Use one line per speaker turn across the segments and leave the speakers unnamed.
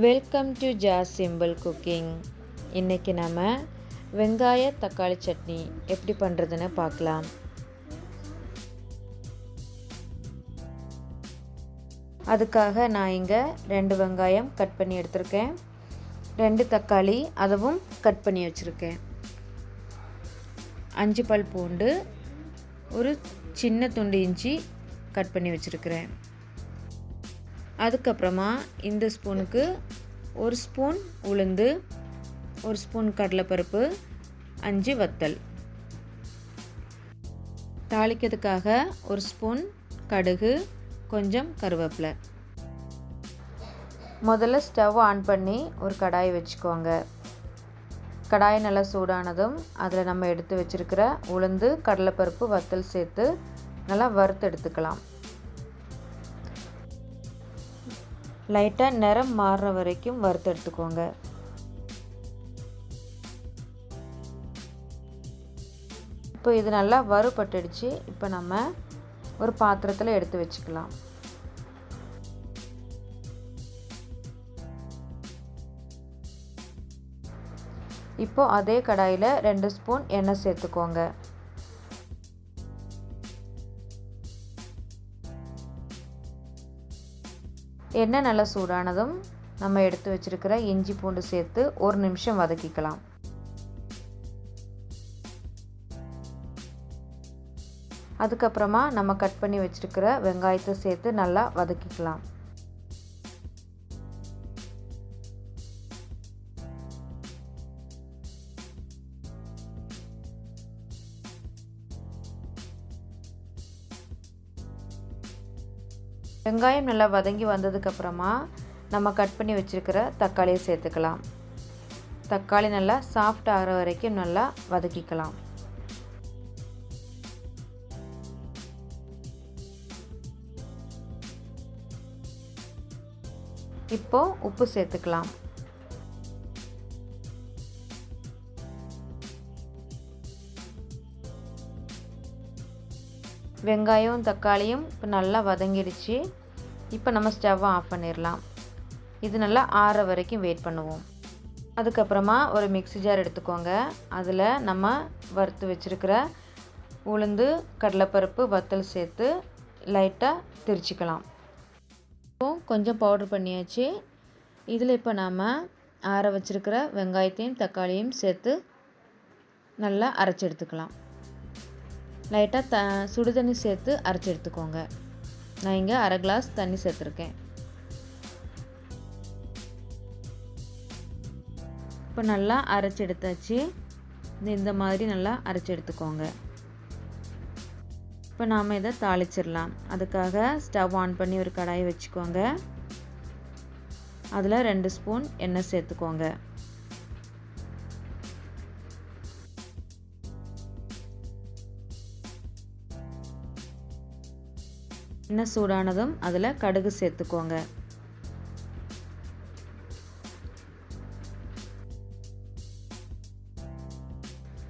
Welcome to Jas simple cooking. இன்றைக்கி நம்ம வெங்காய தக்காளி சட்னி எப்படி பண்ணுறதுன்னு பார்க்கலாம். அதுக்காக நான் இங்கே 2 வெங்காயம் கட் பண்ணி எடுத்திருக்கேன். 2 தக்காளி அதுவும் கட் பண்ணி வச்சுருக்கேன். 5 பல் பூண்டு, ஒரு சின்ன துண்டு இஞ்சி கட் பண்ணி வச்சுருக்கிறேன். அதுக்கப்புறமா இந்த ஸ்பூனுக்கு 1 ஸ்பூன் உளுந்து, 1 ஸ்பூன் கடலைப்பருப்பு, 5 வத்தல். தாளிக்கிறதுக்காக 1 ஸ்பூன் கடுகு, கொஞ்சம் கருவேப்பிலை. முதல்ல ஸ்டவ் ஆன் பண்ணி ஒரு கடாய் வச்சுக்கோங்க. கடாய் நல்லா சூடானதும் அதில் நம்ம எடுத்து வச்சுருக்கிற உளுந்து, கடலைப்பருப்பு, வத்தல் சேர்த்து நல்லா வறுத்து எடுத்துக்கலாம். லைட்டாக நிறம் மாறுற வரைக்கும் வறுத்து எடுத்துக்கோங்க. இப்போ இது நல்லா வறுபட்டுடுச்சு. இப்போ நம்ம ஒரு பாத்திரத்தில் எடுத்து வச்சுக்கலாம். இப்போ அதே கடாயில் 2 ஸ்பூன் எண்ணெய் சேர்த்துக்கோங்க. எண்ணெய் நல்லா சூடானதும் நம்ம எடுத்து வச்சுருக்கிற இஞ்சி பூண்டு சேர்த்து 1 நிமிஷம் வதக்கிக்கலாம். அதுக்கப்புறமா நம்ம கட் பண்ணி வச்சுருக்கிற வெங்காயத்தை சேர்த்து நல்லா வதக்கிக்கலாம். வெங்காயம் நல்லா வதங்கி வந்ததுக்கப்புறமா நம்ம கட் பண்ணி வச்சுருக்கிற தக்காளியை சேர்த்துக்கலாம். தக்காளி நல்லா சாஃப்ட் ஆகிற வரைக்கும் நல்லா வதக்கிக்கலாம். இப்போ உப்பு சேர்த்துக்கலாம். வெங்காயம் தக்காளியும் இப்போ நல்லா வதங்கிடுச்சு. இப்போ நம்ம ஸ்டவ்வை ஆஃப் பண்ணிடலாம். இது நல்லா ஆற வரைக்கும் வெயிட் பண்ணுவோம். அதுக்கப்புறமா ஒரு மிக்ஸி ஜார் எடுத்துக்கோங்க. அதில் நம்ம வறுத்து வச்சுருக்கிற உளுந்து, கடலைப்பருப்பு, வத்தல் சேர்த்து லைட்டாக திரிச்சிக்கலாம். இப்போ கொஞ்சம் பவுட்ரு பண்ணியாச்சு. இதில் இப்போ நம்ம ஆற வச்சுருக்கிற வெங்காயத்தையும் தக்காளியும் சேர்த்து நல்லா அரைச்சி எடுத்துக்கலாம். லைட்டாக சுடு தண்ணி சேர்த்து அரைச்சி எடுத்துக்கோங்க. நான் இங்கே 1/2 கிளாஸ் தண்ணி சேர்த்துருக்கேன். இப்போ நல்லா அரைச்சி எடுத்தாச்சு. இந்த மாதிரி நல்லா அரைச்சி எடுத்துக்கோங்க. இப்போ நாம் இதை தாளிச்சிடலாம். அதுக்காக ஸ்டவ் ஆன் பண்ணி ஒரு கடாயை வச்சுக்கோங்க. அதில் 2 ஸ்பூன் எண்ணெய் சேர்த்துக்கோங்க. எண்ணெய் சூடானதும் அதில் கடுகு சேர்த்துக்கோங்க.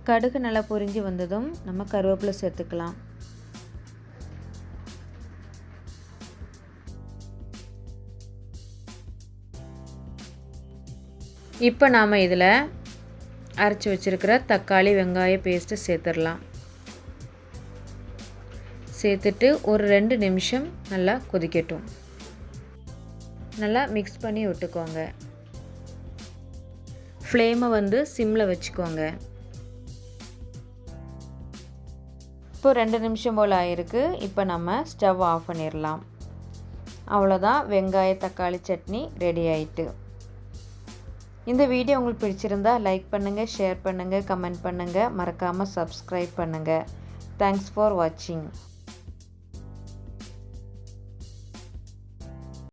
கடுகு நல்லா பொரிஞ்சு வந்ததும் நம்ம கருவேப்பிலை சேர்த்துக்கலாம். இப்போ நாம் இதில் அரைச்சி வச்சுருக்கிற தக்காளி வெங்காய பேஸ்ட்டு சேர்த்துடலாம். சேர்த்துட்டு ஒரு 2 நிமிஷம் நல்லா கொதிக்கட்டும். நல்லா மிக்ஸ் பண்ணி விட்டுக்கோங்க. ஃப்ளேமை வந்து சிம்மில் வச்சுக்கோங்க. இப்போ 2 நிமிஷம் போல் ஆகிருக்கு. இப்போ நம்ம ஸ்டவ் ஆஃப் பண்ணிடலாம். அவ்வளோதான், வெங்காய தக்காளி சட்னி ரெடி ஆயிட்டு. இந்த வீடியோ உங்களுக்கு பிடிச்சிருந்தா லைக் பண்ணுங்கள், ஷேர் பண்ணுங்கள், கமெண்ட் பண்ணுங்கள், மறக்காமல் சப்ஸ்கிரைப் பண்ணுங்கள். தேங்க்ஸ் ஃபார் வாட்சிங்.